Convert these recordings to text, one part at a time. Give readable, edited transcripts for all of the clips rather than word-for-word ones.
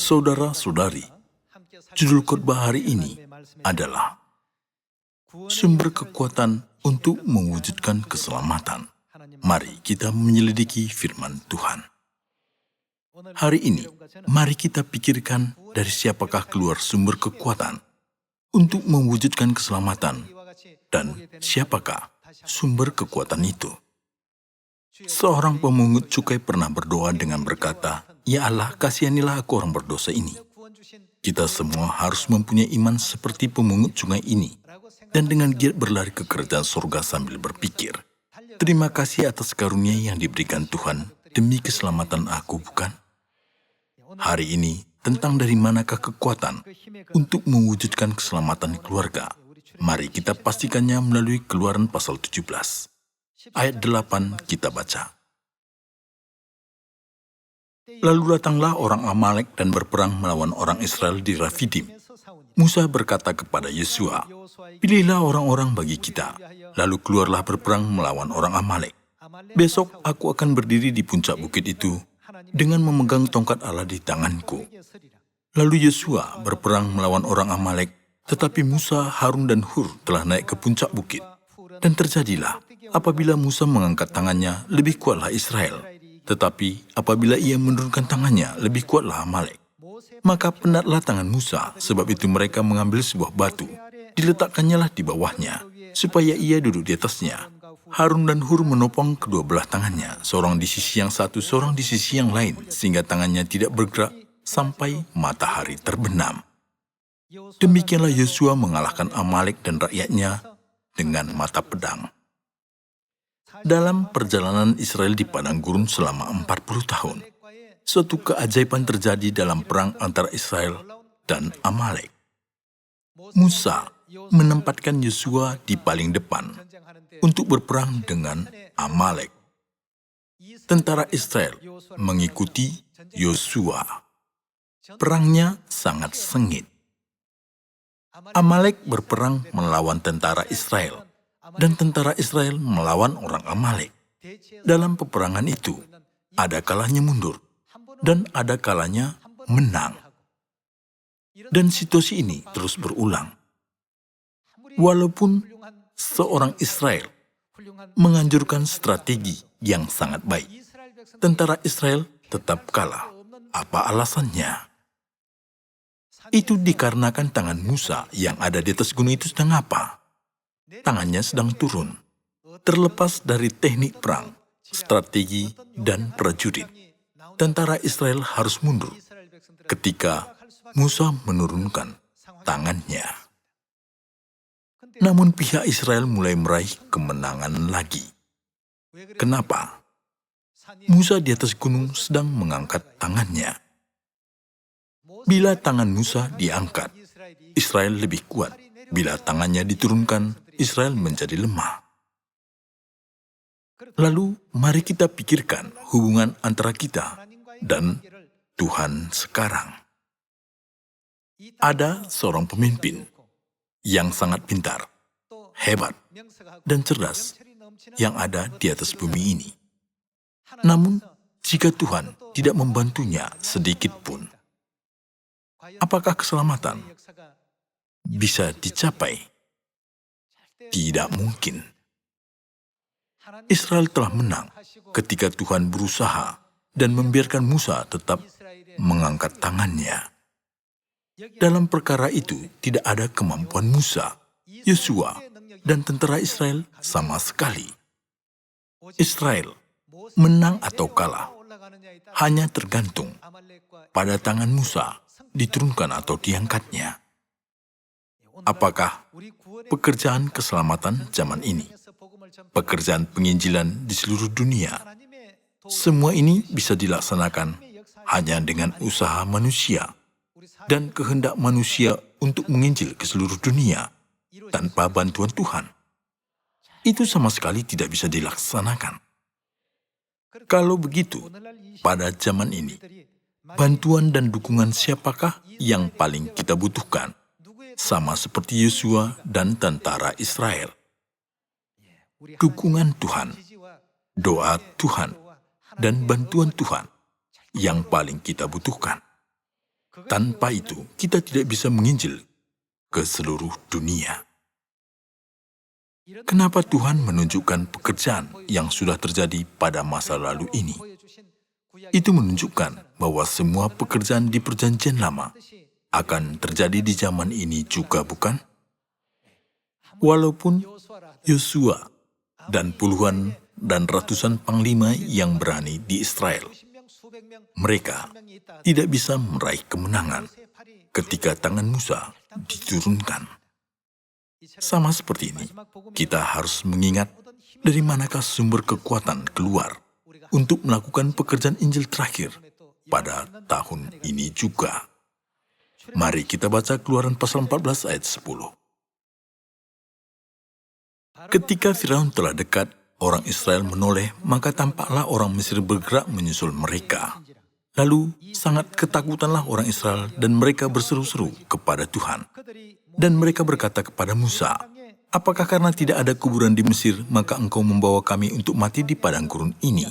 Saudara-saudari, judul khotbah hari ini adalah Sumber Kekuatan untuk Mewujudkan Keselamatan. Mari kita menyelidiki firman Tuhan. Hari ini, mari kita pikirkan dari siapakah keluar sumber kekuatan untuk mewujudkan keselamatan dan siapakah sumber kekuatan itu. Seorang pemungut cukai pernah berdoa dengan berkata, "Ya Allah, kasihanilah aku orang berdosa ini." Kita semua harus mempunyai iman seperti pemungut cukai ini, dan dengan giat berlari ke kerajaan surga sambil berpikir, "Terima kasih atas karunia yang diberikan Tuhan demi keselamatan aku, bukan?" Hari ini, tentang dari manakah kekuatan untuk mewujudkan keselamatan keluarga, mari kita pastikannya melalui Keluaran pasal 17. Ayat 8 kita baca. Lalu datanglah orang Amalek dan berperang melawan orang Israel di Rafidim. Musa berkata kepada Yosua, "Pilihlah orang-orang bagi kita, lalu keluarlah berperang melawan orang Amalek. Besok aku akan berdiri di puncak bukit itu dengan memegang tongkat Allah di tanganku." Lalu Yosua berperang melawan orang Amalek, tetapi Musa, Harun dan Hur telah naik ke puncak bukit. Dan terjadilah, apabila Musa mengangkat tangannya, lebih kuatlah Israel. Tetapi apabila ia menurunkan tangannya, lebih kuatlah Amalek. Maka penatlah tangan Musa, sebab itu mereka mengambil sebuah batu, diletakkannya lah di bawahnya, supaya ia duduk di atasnya. Harun dan Hur menopang kedua belah tangannya, seorang di sisi yang satu, seorang di sisi yang lain, sehingga tangannya tidak bergerak sampai matahari terbenam. Demikianlah Yosua mengalahkan Amalek dan rakyatnya dengan mata pedang. Dalam perjalanan Israel di padang gurun selama 40 tahun, suatu keajaiban terjadi dalam perang antara Israel dan Amalek. Musa menempatkan Yosua di paling depan untuk berperang dengan Amalek. Tentara Israel mengikuti Yosua. Perangnya sangat sengit. Amalek berperang melawan tentara Israel, dan tentara Israel melawan orang Amalek. Dalam peperangan itu, ada kalanya mundur, dan ada kalanya menang. Dan situasi ini terus berulang. Walaupun seorang Israel menganjurkan strategi yang sangat baik, tentara Israel tetap kalah. Apa alasannya? Itu dikarenakan tangan Musa yang ada di atas gunung itu sedang apa? Tangannya sedang turun. Terlepas dari teknik perang, strategi, dan prajurit, tentara Israel harus mundur ketika Musa menurunkan tangannya. Namun pihak Israel mulai meraih kemenangan lagi. Kenapa? Musa di atas gunung sedang mengangkat tangannya. Bila tangan Musa diangkat, Israel lebih kuat. Bila tangannya diturunkan, Israel menjadi lemah. Lalu, mari kita pikirkan hubungan antara kita dan Tuhan sekarang. Ada seorang pemimpin yang sangat pintar, hebat, dan cerdas yang ada di atas bumi ini. Namun, jika Tuhan tidak membantunya sedikit pun, apakah keselamatan bisa dicapai? Tidak mungkin. Israel telah menang ketika Tuhan berusaha dan membiarkan Musa tetap mengangkat tangannya. Dalam perkara itu tidak ada kemampuan Musa, Yosua, dan tentara Israel sama sekali. Israel menang atau kalah hanya tergantung pada tangan Musa diturunkan atau diangkatnya. Apakah pekerjaan keselamatan zaman ini, pekerjaan penginjilan di seluruh dunia, semua ini bisa dilaksanakan hanya dengan usaha manusia dan kehendak manusia untuk menginjil ke seluruh dunia tanpa bantuan Tuhan. Itu sama sekali tidak bisa dilaksanakan. Kalau begitu, pada zaman ini, bantuan dan dukungan siapakah yang paling kita butuhkan? Sama seperti Yosua dan tentara Israel. Dukungan Tuhan, doa Tuhan, dan bantuan Tuhan yang paling kita butuhkan. Tanpa itu, kita tidak bisa menginjil ke seluruh dunia. Kenapa Tuhan menunjukkan pekerjaan yang sudah terjadi pada masa lalu ini? Itu menunjukkan bahwa semua pekerjaan di Perjanjian Lama akan terjadi di zaman ini juga, bukan? Walaupun Yosua dan puluhan dan ratusan panglima yang berani di Israel, mereka tidak bisa meraih kemenangan ketika tangan Musa diturunkan. Sama seperti ini, kita harus mengingat dari manakah sumber kekuatan keluar untuk melakukan pekerjaan Injil terakhir pada tahun ini juga. Mari kita baca Keluaran pasal 14 ayat 10. Ketika Firaun telah dekat, orang Israel menoleh, maka tampaklah orang Mesir bergerak menyusul mereka. Lalu sangat ketakutanlah orang Israel dan mereka berseru-seru kepada Tuhan. Dan mereka berkata kepada Musa, "Apakah karena tidak ada kuburan di Mesir, maka engkau membawa kami untuk mati di padang gurun ini?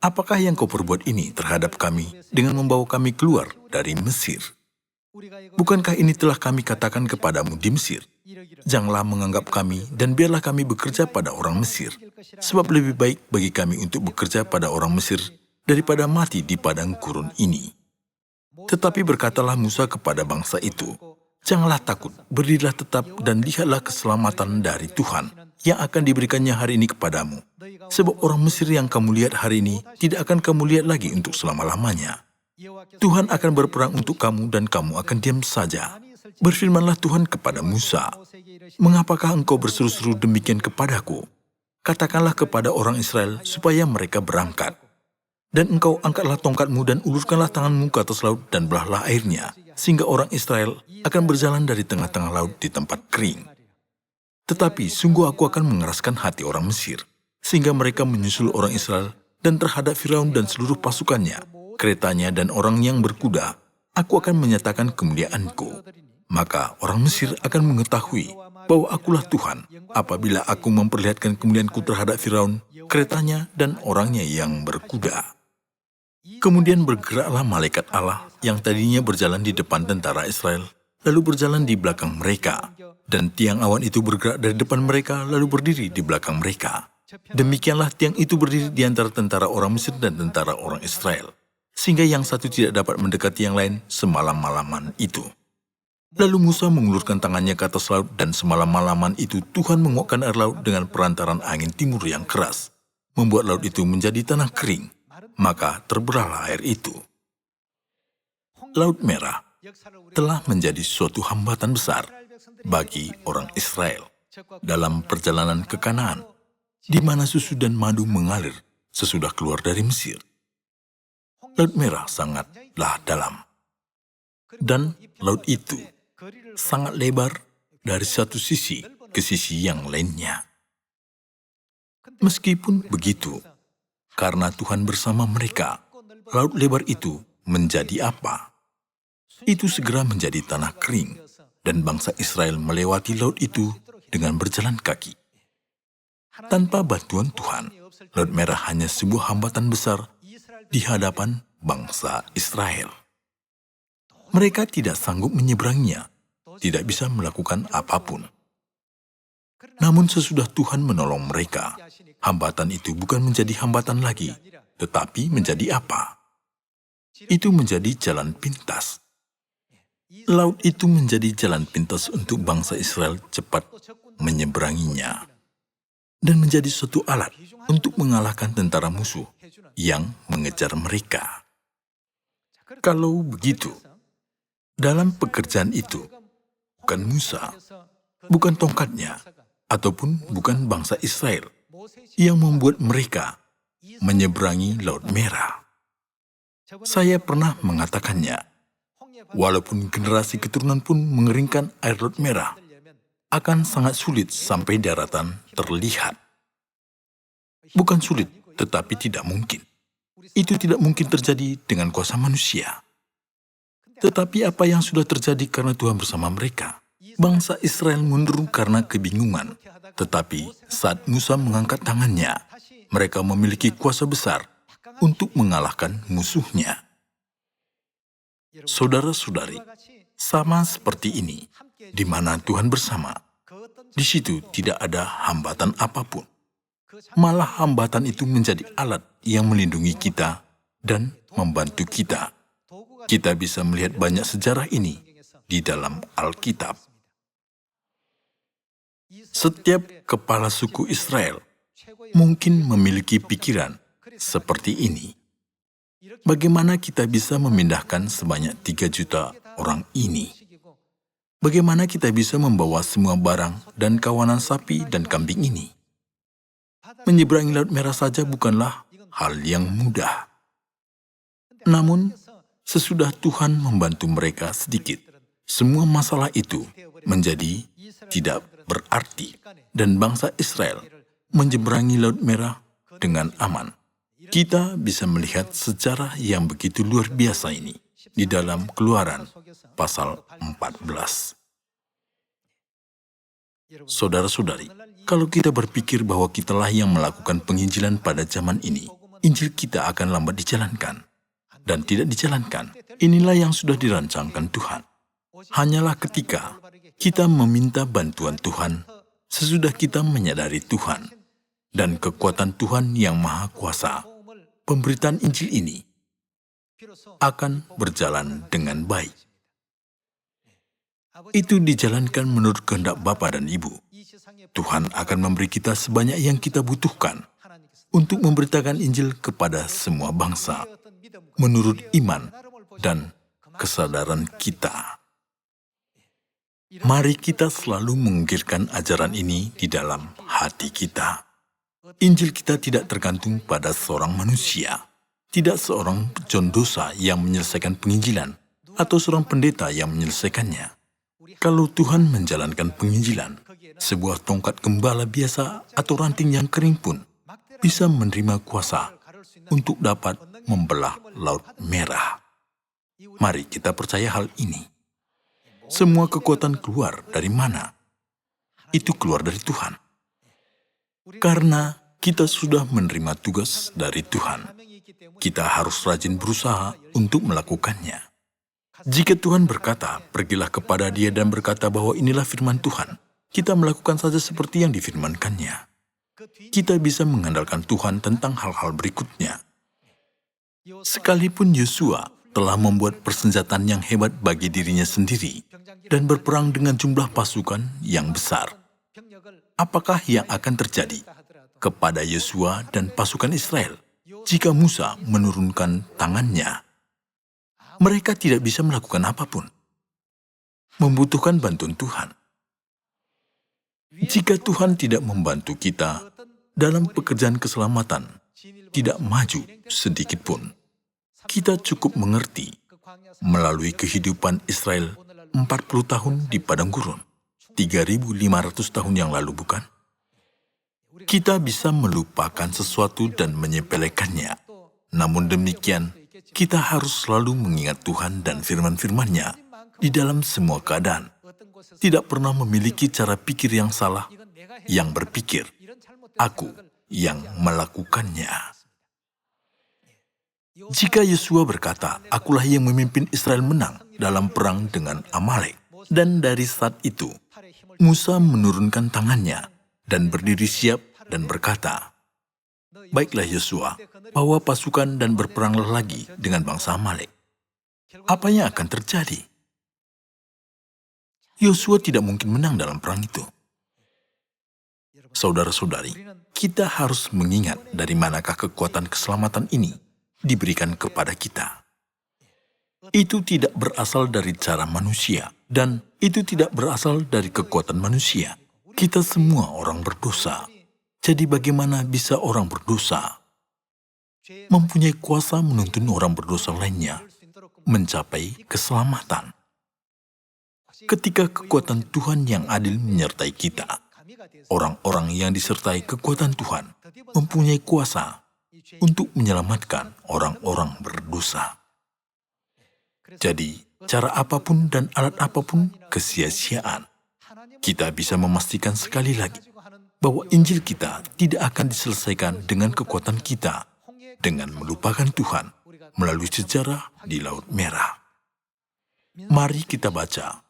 Apakah yang kau perbuat ini terhadap kami dengan membawa kami keluar dari Mesir? Bukankah ini telah kami katakan kepadamu di Mesir? Janganlah menganggap kami dan biarlah kami bekerja pada orang Mesir. Sebab lebih baik bagi kami untuk bekerja pada orang Mesir daripada mati di padang gurun ini." Tetapi berkatalah Musa kepada bangsa itu, "Janganlah takut, berdirilah tetap dan lihatlah keselamatan dari Tuhan yang akan diberikannya hari ini kepadamu. Sebab orang Mesir yang kamu lihat hari ini tidak akan kamu lihat lagi untuk selama-lamanya. Tuhan akan berperang untuk kamu dan kamu akan diam saja." Berfirmanlah Tuhan kepada Musa, "Mengapakah engkau berseru-seru demikian kepadaku? Katakanlah kepada orang Israel supaya mereka berangkat. Dan engkau angkatlah tongkatmu dan ulurkanlah tanganmu ke atas laut dan belahlah airnya, sehingga orang Israel akan berjalan dari tengah-tengah laut di tempat kering. Tetapi sungguh aku akan mengeraskan hati orang Mesir, sehingga mereka menyusul orang Israel, dan terhadap Firaun dan seluruh pasukannya, keretanya dan orang yang berkuda, aku akan menyatakan kemuliaanku. Maka orang Mesir akan mengetahui bahwa akulah Tuhan apabila aku memperlihatkan kemuliaanku terhadap Firaun, keretanya dan orangnya yang berkuda." Kemudian bergeraklah malaikat Allah yang tadinya berjalan di depan tentara Israel, lalu berjalan di belakang mereka. Dan tiang awan itu bergerak dari depan mereka, lalu berdiri di belakang mereka. Demikianlah tiang itu berdiri di antara tentara orang Mesir dan tentara orang Israel, sehingga yang satu tidak dapat mendekati yang lain semalam-malaman itu. Lalu Musa mengulurkan tangannya ke atas laut, dan semalam-malaman itu Tuhan menguapkan air laut dengan perantaran angin timur yang keras, membuat laut itu menjadi tanah kering. Maka terberahlah air itu. Laut Merah telah menjadi suatu hambatan besar bagi orang Israel dalam perjalanan ke Kanaan, di mana susu dan madu mengalir sesudah keluar dari Mesir. Laut Merah sangatlah dalam, dan laut itu sangat lebar dari satu sisi ke sisi yang lainnya. Meskipun begitu, karena Tuhan bersama mereka, laut lebar itu menjadi apa? Itu segera menjadi tanah kering, dan bangsa Israel melewati laut itu dengan berjalan kaki. Tanpa bantuan Tuhan, Laut Merah hanya sebuah hambatan besar di hadapan bangsa Israel. Mereka tidak sanggup menyeberanginya, tidak bisa melakukan apapun. Namun sesudah Tuhan menolong mereka, hambatan itu bukan menjadi hambatan lagi, tetapi menjadi apa? Itu menjadi jalan pintas. Laut itu menjadi jalan pintas untuk bangsa Israel cepat menyeberanginya, dan menjadi suatu alat untuk mengalahkan tentara musuh yang mengejar mereka. Kalau begitu, dalam pekerjaan itu, bukan Musa, bukan tongkatnya, ataupun bukan bangsa Israel yang membuat mereka menyeberangi Laut Merah. Saya pernah mengatakannya, Walaupun generasi keturunan pun mengeringkan air Laut Merah, akan sangat sulit sampai daratan terlihat. Bukan sulit, tetapi tidak mungkin. Itu tidak mungkin terjadi dengan kuasa manusia. Tetapi apa yang sudah terjadi karena Tuhan bersama mereka? Bangsa Israel mundur karena kebingungan. Tetapi saat Musa mengangkat tangannya, mereka memiliki kuasa besar untuk mengalahkan musuhnya. Saudara-saudari, sama seperti ini, di mana Tuhan bersama, di situ tidak ada hambatan apapun. Malah hambatan itu menjadi alat yang melindungi kita dan membantu kita. Kita bisa melihat banyak sejarah ini di dalam Alkitab. Setiap kepala suku Israel mungkin memiliki pikiran seperti ini. Bagaimana kita bisa memindahkan sebanyak 3 juta orang ini? Bagaimana kita bisa membawa semua barang dan kawanan sapi dan kambing ini? Menyeberangi Laut Merah saja bukanlah hal yang mudah. Namun, sesudah Tuhan membantu mereka sedikit, semua masalah itu menjadi tidak berarti, dan bangsa Israel menyeberangi Laut Merah dengan aman. Kita bisa melihat sejarah yang begitu luar biasa ini di dalam Keluaran pasal 14. Saudara-saudari, kalau kita berpikir bahwa kitalah yang melakukan penginjilan pada zaman ini, Injil kita akan lambat dijalankan dan tidak dijalankan. Inilah yang sudah dirancangkan Tuhan. Hanyalah ketika kita meminta bantuan Tuhan, sesudah kita menyadari Tuhan dan kekuatan Tuhan yang Maha Kuasa, pemberitaan Injil ini akan berjalan dengan baik. Itu dijalankan menurut kehendak Bapa dan Ibu. Tuhan akan memberi kita sebanyak yang kita butuhkan untuk memberitakan Injil kepada semua bangsa, menurut iman dan kesadaran kita. Mari kita selalu mengukirkan ajaran ini di dalam hati kita. Injil kita tidak tergantung pada seorang manusia, tidak seorang pejon dosa yang menyelesaikan penginjilan, atau seorang pendeta yang menyelesaikannya. Kalau Tuhan menjalankan penginjilan, sebuah tongkat gembala biasa atau ranting yang kering pun bisa menerima kuasa untuk dapat membelah Laut Merah. Mari kita percaya hal ini. Semua kekuatan keluar dari mana? Itu keluar dari Tuhan. Karena kita sudah menerima tugas dari Tuhan, kita harus rajin berusaha untuk melakukannya. Jika Tuhan berkata, pergilah kepada Dia dan berkata bahwa inilah firman Tuhan, kita melakukan saja seperti yang difirmankannya. Kita bisa mengandalkan Tuhan tentang hal-hal berikutnya. Sekalipun Yosua telah membuat persenjataan yang hebat bagi dirinya sendiri dan berperang dengan jumlah pasukan yang besar, apakah yang akan terjadi kepada Yosua dan pasukan Israel jika Musa menurunkan tangannya? Mereka tidak bisa melakukan apapun. Membutuhkan bantuan Tuhan. Jika Tuhan tidak membantu kita dalam pekerjaan keselamatan, tidak maju sedikit pun. Kita cukup mengerti melalui kehidupan Israel 40 tahun di padang gurun, 3.500 tahun yang lalu, bukan? Kita bisa melupakan sesuatu dan menyepelekannya. Namun demikian, kita harus selalu mengingat Tuhan dan firman-firman-Nya di dalam semua keadaan. Tidak pernah memiliki cara pikir yang salah, yang berpikir, aku yang melakukannya. Jika Yosua berkata, akulah yang memimpin Israel menang dalam perang dengan Amalek, dan dari saat itu, Musa menurunkan tangannya dan berdiri siap dan berkata, baiklah Yosua, bawa pasukan dan berperanglah lagi dengan bangsa Amalek. Apa yang akan terjadi? Yosua tidak mungkin menang dalam perang itu. Saudara-saudari, kita harus mengingat dari manakah kekuatan keselamatan ini diberikan kepada kita. Itu tidak berasal dari cara manusia, dan itu tidak berasal dari kekuatan manusia. Kita semua orang berdosa. Jadi bagaimana bisa orang berdosa mempunyai kuasa menuntun orang berdosa lainnya mencapai keselamatan. Ketika kekuatan Tuhan yang adil menyertai kita, orang-orang yang disertai kekuatan Tuhan mempunyai kuasa untuk menyelamatkan orang-orang berdosa. Jadi, cara apapun dan alat apapun kesia-siaan. Kita bisa memastikan sekali lagi bahwa Injil kita tidak akan diselesaikan dengan kekuatan kita dengan melupakan Tuhan melalui sejarah di Laut Merah. Mari kita baca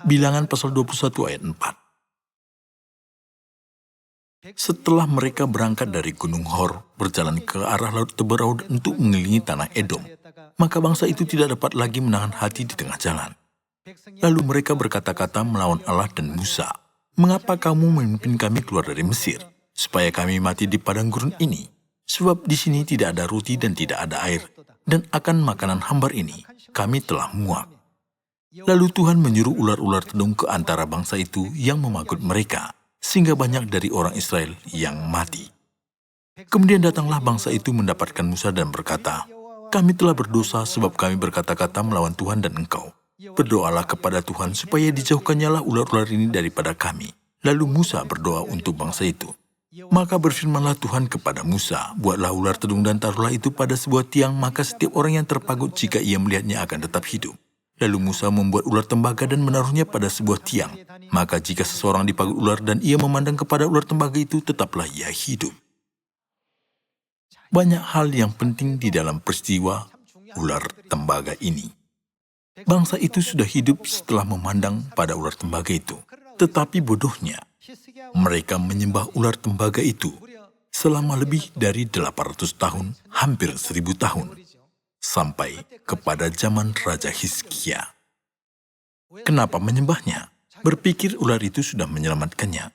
Bilangan pasal 21 ayat 4. Setelah mereka berangkat dari Gunung Hor, berjalan ke arah Laut Teberau untuk mengelilingi tanah Edom, maka bangsa itu tidak dapat lagi menahan hati di tengah jalan. Lalu mereka berkata-kata melawan Allah dan Musa, "Mengapa kamu memimpin kami keluar dari Mesir, supaya kami mati di padang gurun ini? Sebab di sini tidak ada roti dan tidak ada air, dan akan makanan hambar ini kami telah muak." Lalu Tuhan menyuruh ular-ular tedung ke antara bangsa itu yang memanggut mereka, sehingga banyak dari orang Israel yang mati. Kemudian datanglah bangsa itu mendapatkan Musa dan berkata, "Kami telah berdosa sebab kami berkata-kata melawan Tuhan dan engkau. Berdoalah kepada Tuhan supaya dijauhkannyalah ular-ular ini daripada kami." Lalu Musa berdoa untuk bangsa itu. Maka berfirmanlah Tuhan kepada Musa, "Buatlah ular tedung dan taruhlah itu pada sebuah tiang, maka setiap orang yang terpagut jika ia melihatnya akan tetap hidup." Lalu Musa membuat ular tembaga dan menaruhnya pada sebuah tiang. Maka jika seseorang dipagut ular dan ia memandang kepada ular tembaga itu, tetaplah ia hidup. Banyak hal yang penting di dalam peristiwa ular tembaga ini. Bangsa itu sudah hidup setelah memandang pada ular tembaga itu. Tetapi bodohnya, mereka menyembah ular tembaga itu selama lebih dari 800 tahun, hampir 1000 tahun. Sampai kepada zaman Raja Hizkia. Kenapa menyembahnya? Berpikir ular itu sudah menyelamatkannya.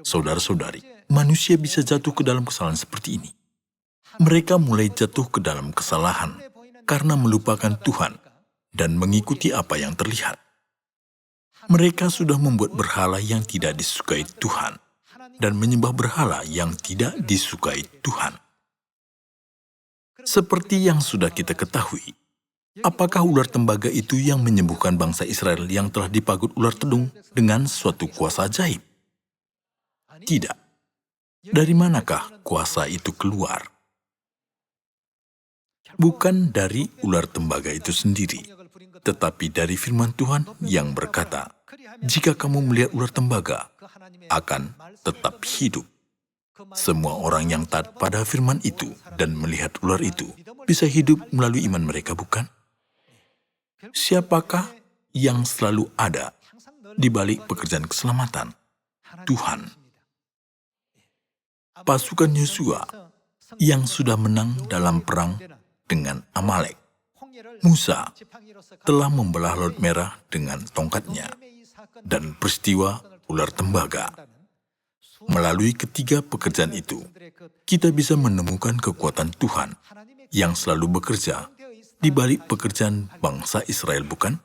Saudara-saudari, manusia bisa jatuh ke dalam kesalahan seperti ini. Mereka mulai jatuh ke dalam kesalahan karena melupakan Tuhan dan mengikuti apa yang terlihat. Mereka sudah membuat berhala yang tidak disukai Tuhan dan menyembah berhala yang tidak disukai Tuhan. Seperti yang sudah kita ketahui, apakah ular tembaga itu yang menyembuhkan bangsa Israel yang telah dipagut ular tedung dengan suatu kuasa ajaib? Tidak. Dari manakah kuasa itu keluar? Bukan dari ular tembaga itu sendiri, tetapi dari firman Tuhan yang berkata, "Jika kamu melihat ular tembaga, akan tetap hidup." Semua orang yang taat pada firman itu dan melihat ular itu bisa hidup melalui iman mereka, bukan? Siapakah yang selalu ada di balik pekerjaan keselamatan? Tuhan. Pasukan Yosua yang sudah menang dalam perang dengan Amalek. Musa telah membelah Laut Merah dengan tongkatnya dan peristiwa ular tembaga. Melalui ketiga pekerjaan itu, kita bisa menemukan kekuatan Tuhan yang selalu bekerja di balik pekerjaan bangsa Israel, bukan?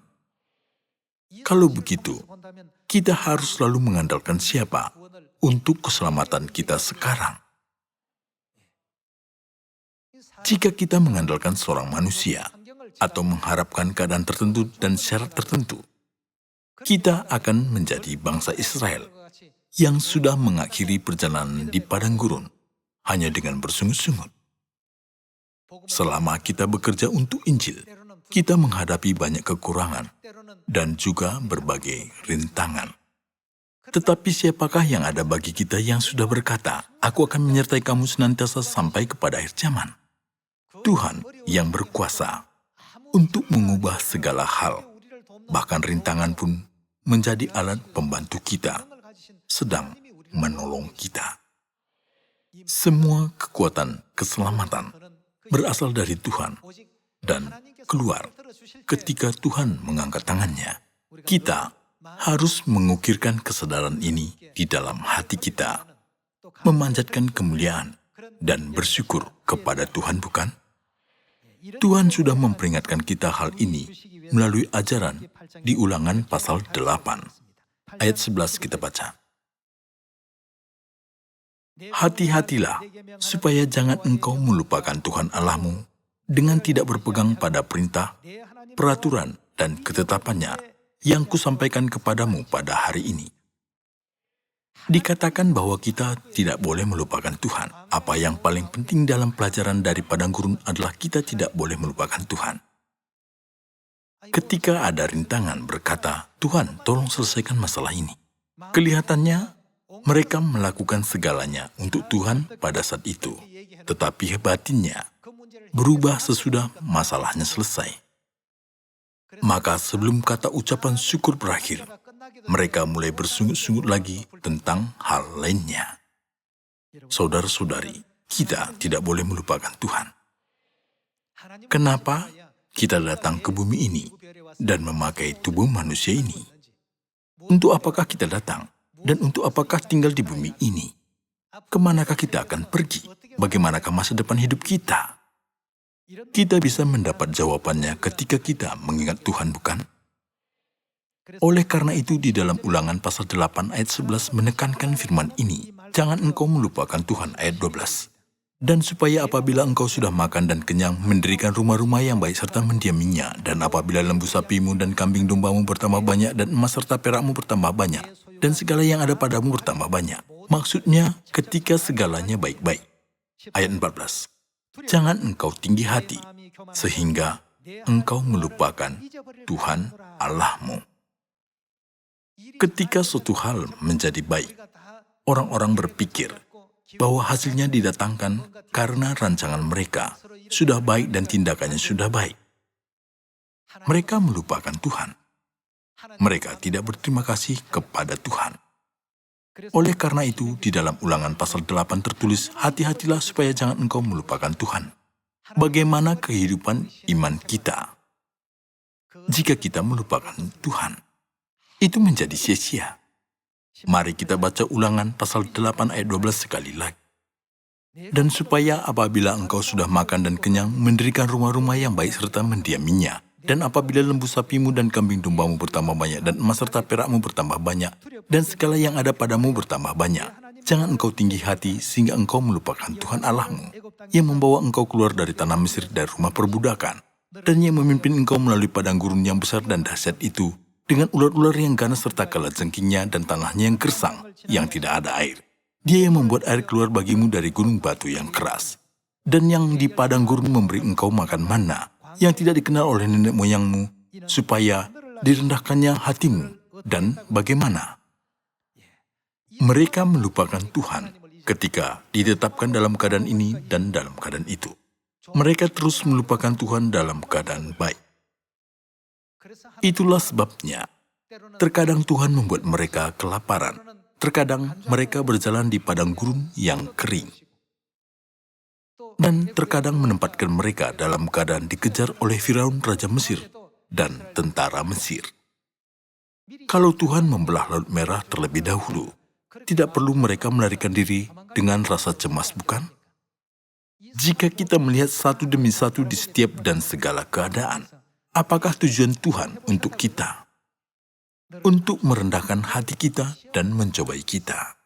Kalau begitu, kita harus selalu mengandalkan siapa untuk keselamatan kita sekarang? Jika kita mengandalkan seorang manusia atau mengharapkan keadaan tertentu dan syarat tertentu, kita akan menjadi bangsa Israel yang sudah mengakhiri perjalanan di padang gurun hanya dengan bersungut-sungut. Selama kita bekerja untuk Injil, kita menghadapi banyak kekurangan dan juga berbagai rintangan. Tetapi siapakah yang ada bagi kita yang sudah berkata, "Aku akan menyertai kamu senantiasa sampai kepada akhir zaman"? Tuhan yang berkuasa untuk mengubah segala hal, bahkan rintangan pun menjadi alat pembantu kita, sedang menolong kita. Semua kekuatan keselamatan berasal dari Tuhan dan keluar ketika Tuhan mengangkat tangannya. Kita harus mengukirkan kesadaran ini di dalam hati kita, memanjatkan kemuliaan dan bersyukur kepada Tuhan, bukan? Tuhan sudah memperingatkan kita hal ini melalui ajaran di Ulangan pasal 8. Ayat 11 kita baca. "Hati-hatilah, supaya jangan engkau melupakan Tuhan Allahmu dengan tidak berpegang pada perintah peraturan dan ketetapannya yang kusampaikan kepadamu pada hari ini. Dikatakan bahwa kita tidak boleh melupakan Tuhan. Apa yang paling penting dalam pelajaran dari padang gurun adalah kita tidak boleh melupakan Tuhan. Ketika ada rintangan berkata, Tuhan, tolong selesaikan masalah ini. Kelihatannya, mereka melakukan segalanya untuk Tuhan pada saat itu. Tetapi batinnya berubah sesudah masalahnya selesai. Maka sebelum kata ucapan syukur berakhir, mereka mulai bersungut-sungut lagi tentang hal lainnya. Saudara-saudari, kita tidak boleh melupakan Tuhan. Kenapa kita datang ke bumi ini dan memakai tubuh manusia ini? Untuk apakah kita datang? Dan untuk apakah tinggal di bumi ini? Kemanakah kita akan pergi? Bagaimanakah masa depan hidup kita? Kita bisa mendapat jawabannya ketika kita mengingat Tuhan, bukan? Oleh karena itu di dalam Ulangan pasal 8 ayat 11 menekankan firman ini, jangan engkau melupakan Tuhan ayat 12. Dan supaya apabila engkau sudah makan dan kenyang, mendirikan rumah-rumah yang baik serta mendiaminya, dan apabila lembu sapimu dan kambing dombamu bertambah banyak, dan emas serta perakmu bertambah banyak, dan segala yang ada padamu bertambah banyak. Maksudnya, ketika segalanya baik-baik. Ayat 14. Jangan engkau tinggi hati, sehingga engkau melupakan Tuhan Allahmu. Ketika suatu hal menjadi baik, orang-orang berpikir bahwa hasilnya didatangkan karena rancangan mereka sudah baik dan tindakannya sudah baik. Mereka melupakan Tuhan. Mereka tidak berterima kasih kepada Tuhan. Oleh karena itu, di dalam Ulangan pasal 8 tertulis, hati-hatilah supaya jangan engkau melupakan Tuhan. Bagaimana kehidupan iman kita jika kita melupakan Tuhan? Itu menjadi sia-sia. Mari kita baca Ulangan pasal 8 ayat 12 sekali lagi. Dan supaya apabila engkau sudah makan dan kenyang, mendirikan rumah-rumah yang baik serta mendiaminya. Dan apabila lembu sapimu dan kambing dombamu bertambah banyak, dan emas serta perakmu bertambah banyak, dan segala yang ada padamu bertambah banyak, jangan engkau tinggi hati sehingga engkau melupakan Tuhan Allahmu, yang membawa engkau keluar dari tanah Mesir dari rumah perbudakan, dan yang memimpin engkau melalui padang gurun yang besar dan dahsyat itu, dengan ular-ular yang ganas serta kalajengkingnya dan tanahnya yang gersang, yang tidak ada air. Dia yang membuat air keluar bagimu dari gunung batu yang keras, dan yang di padang gurun memberi engkau makan mana, yang tidak dikenal oleh nenek moyangmu, supaya direndahkannya hatimu. Dan bagaimana? Mereka melupakan Tuhan ketika ditetapkan dalam keadaan ini dan dalam keadaan itu. Mereka terus melupakan Tuhan dalam keadaan baik. Itulah sebabnya, terkadang Tuhan membuat mereka kelaparan. Terkadang mereka berjalan di padang gurun yang kering. Dan terkadang menempatkan mereka dalam keadaan dikejar oleh Firaun Raja Mesir dan tentara Mesir. Kalau Tuhan membelah Laut Merah terlebih dahulu, tidak perlu mereka melarikan diri dengan rasa cemas, bukan? Jika kita melihat satu demi satu di setiap dan segala keadaan, apakah tujuan Tuhan untuk kita? Untuk merendahkan hati kita dan mencobai kita.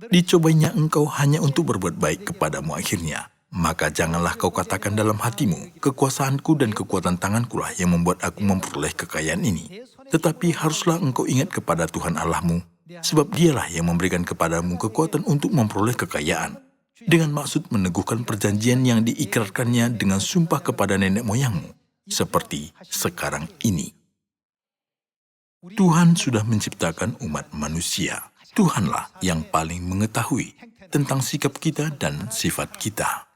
Dicobainya engkau hanya untuk berbuat baik kepadamu akhirnya. Maka janganlah kau katakan dalam hatimu, kekuasaanku dan kekuatan tangankulah yang membuat aku memperoleh kekayaan ini. Tetapi haruslah engkau ingat kepada Tuhan Allahmu, sebab dialah yang memberikan kepadamu kekuatan untuk memperoleh kekayaan. Dengan maksud meneguhkan perjanjian yang diikrarkannya dengan sumpah kepada nenek moyangmu, seperti sekarang ini. Tuhan sudah menciptakan umat manusia. Tuhanlah yang paling mengetahui tentang sikap kita dan sifat kita.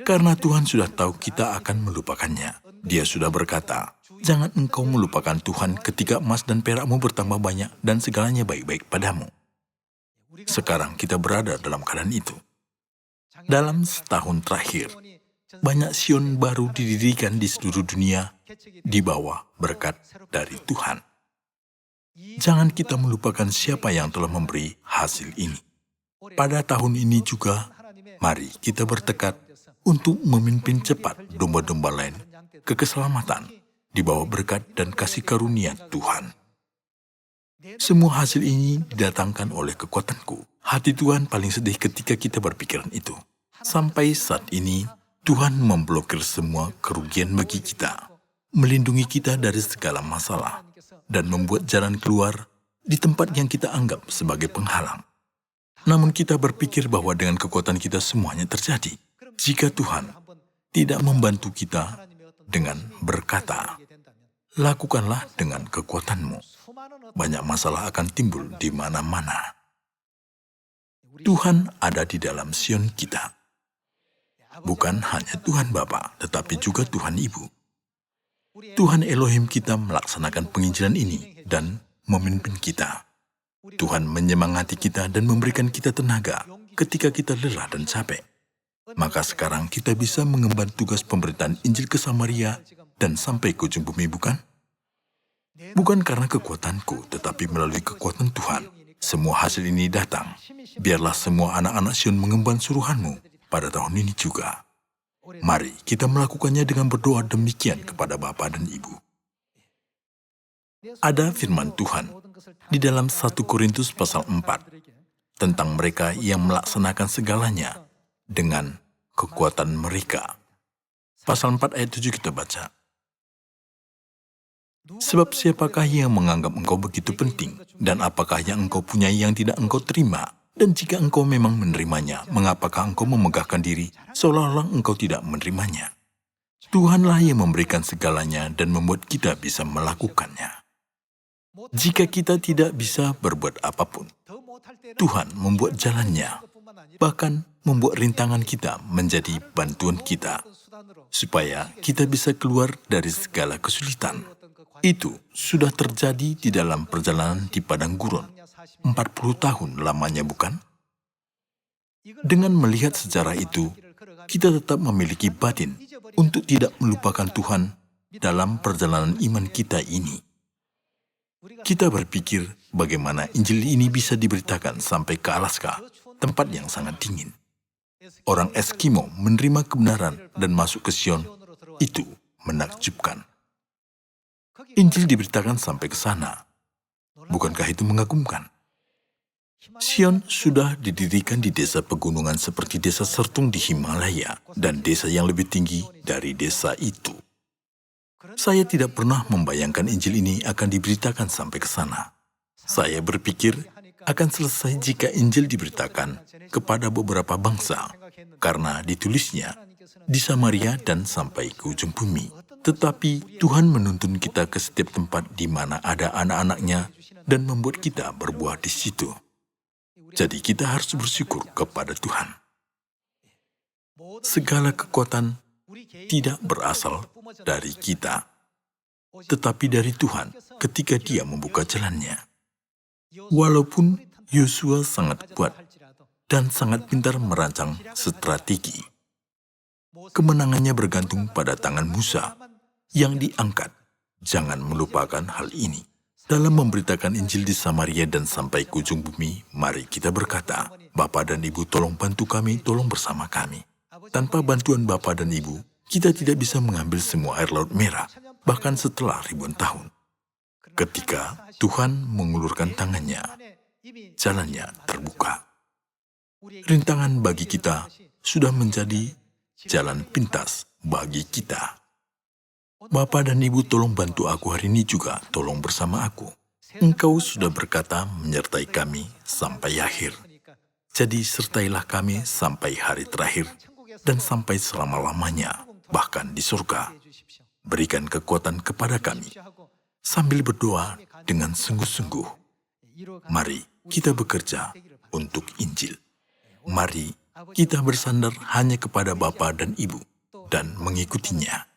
Karena Tuhan sudah tahu kita akan melupakannya. Dia sudah berkata, jangan engkau melupakan Tuhan ketika emas dan perakmu bertambah banyak dan segalanya baik-baik padamu. Sekarang kita berada dalam keadaan itu. Dalam setahun terakhir, banyak Sion baru didirikan di seluruh dunia di bawah berkat dari Tuhan. Jangan kita melupakan siapa yang telah memberi hasil ini. Pada tahun ini juga, mari kita bertekad untuk memimpin cepat domba-domba lain ke keselamatan di bawah berkat dan kasih karunia Tuhan. Semua hasil ini didatangkan oleh kekuatanku. Hati Tuhan paling sedih ketika kita berpikiran itu. Sampai saat ini, Tuhan memblokir semua kerugian bagi kita, melindungi kita dari segala masalah, dan membuat jalan keluar di tempat yang kita anggap sebagai penghalang. Namun kita berpikir bahwa dengan kekuatan kita semuanya terjadi. Jika Tuhan tidak membantu kita dengan berkata, lakukanlah dengan kekuatanmu, banyak masalah akan timbul di mana-mana. Tuhan ada di dalam Sion kita. Bukan hanya Tuhan Bapa, tetapi juga Tuhan Ibu. Tuhan Elohim kita melaksanakan penginjilan ini dan memimpin kita. Tuhan menyemangati kita dan memberikan kita tenaga ketika kita lelah dan capek. Maka sekarang kita bisa mengemban tugas pemberitaan Injil ke Samaria dan sampai ke ujung bumi, bukan? Bukan karena kekuatanku, tetapi melalui kekuatan Tuhan. Semua hasil ini datang. Biarlah semua anak-anak Sion mengemban suruhanmu pada tahun ini juga. Mari kita melakukannya dengan berdoa demikian kepada Bapa dan Ibu. Ada firman Tuhan di dalam 1 Korintus pasal 4 tentang mereka yang melaksanakan segalanya dengan kekuatan mereka. Pasal 4 ayat 7 kita baca. Sebab siapakah yang menganggap engkau begitu penting, dan apakah yang engkau punyai yang tidak engkau terima? Dan jika engkau memang menerimanya, mengapakah engkau memegahkan diri seolah-olah engkau tidak menerimanya? Tuhanlah yang memberikan segalanya dan membuat kita bisa melakukannya. Jika kita tidak bisa berbuat apapun, Tuhan membuat jalannya, bahkan membuat rintangan kita menjadi bantuan kita, supaya kita bisa keluar dari segala kesulitan. Itu sudah terjadi di dalam perjalanan di padang gurun. 40 tahun lamanya, bukan? Dengan melihat sejarah itu, kita tetap memiliki batin untuk tidak melupakan Tuhan dalam perjalanan iman kita ini. Kita berpikir bagaimana Injil ini bisa diberitakan sampai ke Alaska, tempat yang sangat dingin. Orang Eskimo menerima kebenaran dan masuk ke Sion. Itu menakjubkan. Injil diberitakan sampai ke sana. Bukankah itu mengagumkan? Sion sudah didirikan di desa pegunungan seperti desa Sertung di Himalaya dan desa yang lebih tinggi dari desa itu. Saya tidak pernah membayangkan Injil ini akan diberitakan sampai ke sana. Saya berpikir akan selesai jika Injil diberitakan kepada beberapa bangsa, karena ditulisnya di Samaria dan sampai ke ujung bumi. Tetapi Tuhan menuntun kita ke setiap tempat di mana ada anak-anaknya dan membuat kita berbuah di situ. Jadi kita harus bersyukur kepada Tuhan. Segala kekuatan tidak berasal dari kita, tetapi dari Tuhan ketika Dia membuka jalannya. Walaupun Yosua sangat kuat dan sangat pintar merancang strategi, kemenangannya bergantung pada tangan Musa yang diangkat. Jangan melupakan hal ini. Dalam memberitakan Injil di Samaria dan sampai ke ujung bumi, mari kita berkata, Bapa dan Ibu, tolong bantu kami, tolong bersama kami. Tanpa bantuan Bapa dan Ibu, kita tidak bisa mengambil semua air laut merah, bahkan setelah ribuan tahun. Ketika Tuhan mengulurkan tangannya, jalannya terbuka. Rintangan bagi kita sudah menjadi jalan pintas bagi kita. Bapa dan Ibu, tolong bantu aku hari ini juga, tolong bersama aku. Engkau sudah berkata menyertai kami sampai akhir. Jadi sertailah kami sampai hari terakhir dan sampai selama-lamanya, bahkan di surga. Berikan kekuatan kepada kami sambil berdoa dengan sungguh-sungguh. Mari kita bekerja untuk Injil. Mari kita bersandar hanya kepada Bapa dan Ibu dan mengikutinya.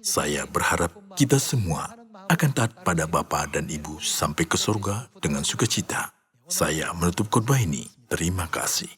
Saya berharap kita semua akan taat pada Bapa dan Ibu sampai ke surga dengan sukacita. Saya menutup khotbah ini. Terima kasih.